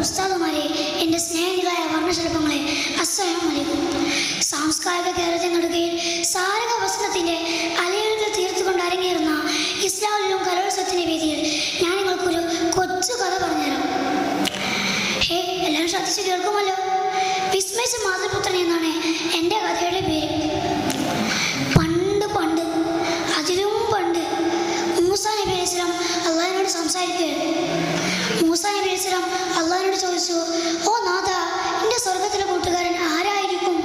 ഉസ്താദുമാരെ, എൻ്റെ സ്നേഹിതരായ വർണ്ണശില്പങ്ങളെ, അസ്സലാമു അലൈക്കും. സാംസ്കാരിക കേരളത്തിൽ നടുകയിൽ സാരക വസനത്തിൻ്റെ അലയൊലികൾ തീർത്തുകൊണ്ട് അരങ്ങേറുന്ന ഇസ്ലാമിലും കലോത്സവത്തിൻ്റെ വേദിയിൽ ഞാൻ നിങ്ങൾക്കൊരു കൊച്ചു കഥ പറഞ്ഞുതരാം. എല്ലാവരും ശ്രദ്ധിച്ച് കേൾക്കുമല്ലോ. വിസ്മയിച്ച മാതൃപുത്രൻ എന്നാണ് എൻ്റെ കഥയുടെ പേര്. പണ്ട് പണ്ട്, അതിലും പണ്ട്, മൂസാ നബി അലൈഹി സ്വലാം അള്ളാഹിനോട് സംസാരിക്കുകയാണ്. മൂസാ നബി അലൈഹി സ്വലാം അള്ളാഹിനോട് ചോദിച്ചു, ഓ നാഥ, എൻ്റെ സ്വർഗത്തിലെ കൂട്ടുകാരൻ ആരായിരിക്കും?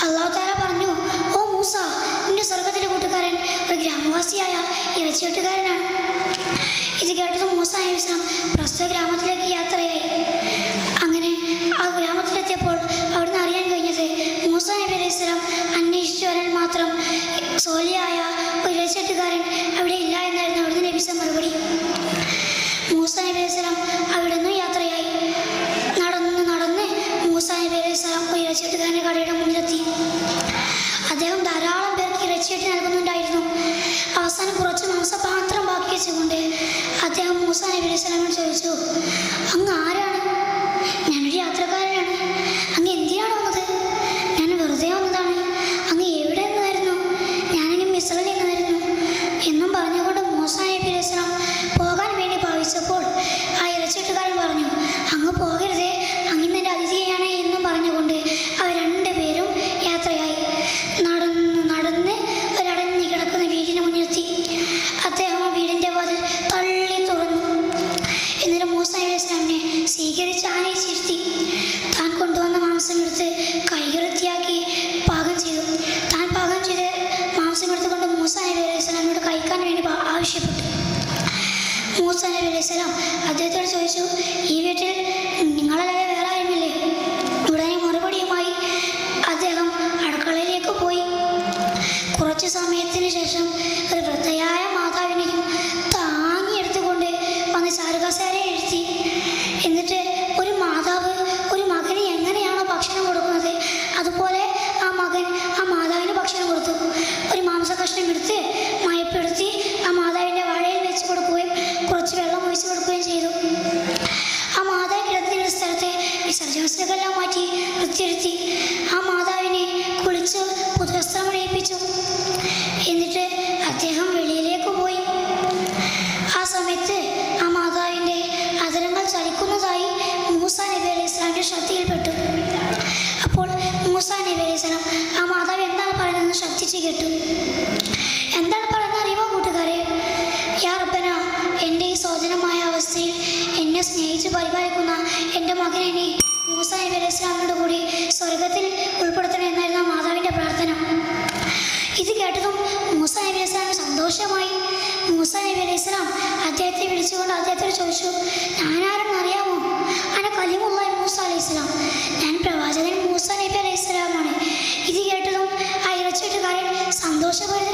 അള്ളാഹു താല പറഞ്ഞു, ഓ മൂസ, എൻ്റെ സ്വർഗത്തിലെ കൂട്ടുകാരൻ ഒരു ഗ്രാമവാസിയായ ഇറച്ചിവെട്ടുകാരനാണ്. ഇത് കേട്ടത് മൂസാ നബി സ്വലാം പ്രസ്തുത ഗ്രാമത്തിലേക്ക് യാത്രയായി. അങ്ങനെ ആ ഗ്രാമത്തിലെത്തിയപ്പോൾ അവിടുന്ന് അറിയാൻ കഴിഞ്ഞത് മൂസാ നബി അലൈഹി സ്വലാം അന്വേഷിച്ചു വരാൻ മാത്രം സോലിയായ ഒരു ഇറച്ചിവെട്ടുകാരൻ അവിടെ ഇല്ല എന്നായിരുന്നു അവിടുന്ന് ലഭിച്ച മറുപടി. മൂസാ നബി അലൈഹി സ്വലാം അവിടെ നിന്നും യാത്രയായി. നടന്ന് നടന്ന് മൂസാ നബി അലൈഹി സ്വലാം ഒരു ഇറച്ചിവെട്ടുകാരൻ്റെ കടയുടെ മുന്നിലെത്തി. അദ്ദേഹം ധാരാളം പേർക്ക് ഇറച്ചിവെട്ടി നൽകുന്നുണ്ടായിരുന്നു. അവസാനം കുറച്ച് മാംസപാത്രം ബാക്കി വെച്ചുകൊണ്ട് അദ്ദേഹം മൂസാ നബി അലൈഹി സ്വലാമിനോട് ചോദിച്ചു, അങ്ങ് ആരാണ്? ഞാനൊരു യാത്രക്കാരനാണ്. അങ്ങ് എന്തിനാണ് വന്നത്? ഞാൻ വെറുതെ വന്നതാണ്. അങ്ങ് എവിടെ നിന്നായിരുന്നു? ഞാനങ്ങ് മിസ്രിൽ നിന്നായിരുന്നു എന്നും പറഞ്ഞുകൊണ്ട് മൂസാ നബി അലൈഹി സ്വലാം പോകാൻ വേണ്ടി ഭാവിച്ചപ്പോൾ ആ ഇറച്ചിവെട്ടുകാരൻ പറഞ്ഞു, അങ്ങ് പോകരുതേ, അങ്ങിന്ന് എൻ്റെ അതിഥിയാണ് എന്നും പറഞ്ഞുകൊണ്ട് അവർ രണ്ടുപേരും യാത്രയായി. നടന്ന് നടന്ന് ഒരടഞ്ഞു കിടക്കുന്ന വീടിന് മുന്നിലെത്തി. അദ്ദേഹം ആ വീടിൻ്റെ വാതിൽ തള്ളി തുറന്നു. എന്നിട്ട് മൂസാ നബി അലൈഹി സ്വലാമിനെ സ്വീകരിച്ച് ആനയിച്ചിരുത്തി. താൻ കൊണ്ടുവന്ന മാംസമെടുത്ത് കൈവൃത്തിയാക്കി പാകം ചെയ്തു. താൻ പാകം ചെയ്ത് മാംസമെടുത്തുകൊണ്ട് മൂസാ നബി അലൈഹി സ്വലാമിനോട് കഴിക്കാൻ വേണ്ടി ആവശ്യപ്പെട്ടു. മൂസാ നബി അലൈഹി സ്വലാം അദ്ദേഹത്തോട് ചോദിച്ചു, ഈ വീട്ടിൽ നിങ്ങളല്ലാതെ വേറെ ആരുമില്ലേ? ഉടനെ മറുപടിയുമായി അദ്ദേഹം അടുക്കളയിലേക്ക് പോയി. കുറച്ച് സമയത്തിന് ശേഷം ഒരു വൃദ്ധയായ മാതാവിനെയും താങ്ങിയെടുത്തുകൊണ്ട് വന്ന് ചാരുകസേരയിൽ ഇരുത്തി. എന്നിട്ട് ഒരു മാതാവ് ഒരു മകന് എങ്ങനെയാണോ ഭക്ഷണം കൊടുക്കുന്നത് അതുപോലെ ആ മകൻ ആ മാതാവിന് ഭക്ഷണം കൊടുത്തു. ഒരു മാംസകഷ്ണം എടുത്ത് മയപ്പെടുത്തി ആ മാതാവിൻ്റെ വാഴയിൽ വെച്ച് കൊടുക്കുകയും കുറച്ച് വെള്ളം ഒഴിച്ചു കൊടുക്കുകയും ചെയ്തു. ആ മാതാവ് കിടന്നിരുന്ന സ്ഥലത്തെ വിസർജനങ്ങളെല്ലാം മാറ്റി വൃത്തിയിരുത്തി. ആ മാതാവിനെ കുളിച്ച് പുതുവസ്ത്രം അണിയിപ്പിച്ചു. എന്നിട്ട് അദ്ദേഹം വെളിയിലേക്ക് പോയി. ആ സമയത്ത് ആ മാതാവിൻ്റെ അതരങ്ങൾ ചലിക്കുന്നതായി മൂസാ നബി അലൈഹി സ്വലാമിൻ്റെ ശ്രദ്ധയിൽപ്പെട്ടു. അപ്പോൾ മൂസാ നബി അലൈഹി സ്വലാം ആ മാതാവ് എന്താണ് പറയുന്നതെന്ന് ശ്രദ്ധിച്ച് കേട്ടു. എന്താണ് പറയുന്നത് അറിയുമോ കൂട്ടുകാരെ? യാ റബ്ബന, എൻ്റെ ഈ ശോചനമായ അവസ്ഥയിൽ എന്നെ സ്നേഹിച്ച് പരിപാലിക്കുന്ന എൻ്റെ മകനെ മൂസാ നബി അലൈഹി സ്വലാമിനോട് കൂടി സ്വർഗത്തിൽ ഉൾപ്പെടുത്തണം എന്നായിരുന്നു മാതാവിൻ്റെ പ്രാർത്ഥന. ഇത് കേട്ടതും മൂസാ നബി അലൈഹി സ്വലാമിന് സന്തോഷമായി. മൂസാ നബി അലൈഹി സ്വലാം അദ്ദേഹത്തെ വിളിച്ചുകൊണ്ട് അദ്ദേഹത്തോട് ചോദിച്ചു, ഞാനാരെന്ന് അറിയാമോ? അന കലീമുല്ലാഹി മൂസാ അലൈഹി സ്വലാം, ഞാൻ പ്രവാചകൻ മൂസാ നബി അലൈഹി സ്വലാമാണ്. ഇത് കേട്ടതും ആ ഇറച്ചിവെട്ടുകാരൻ സന്തോഷഭരിതനായി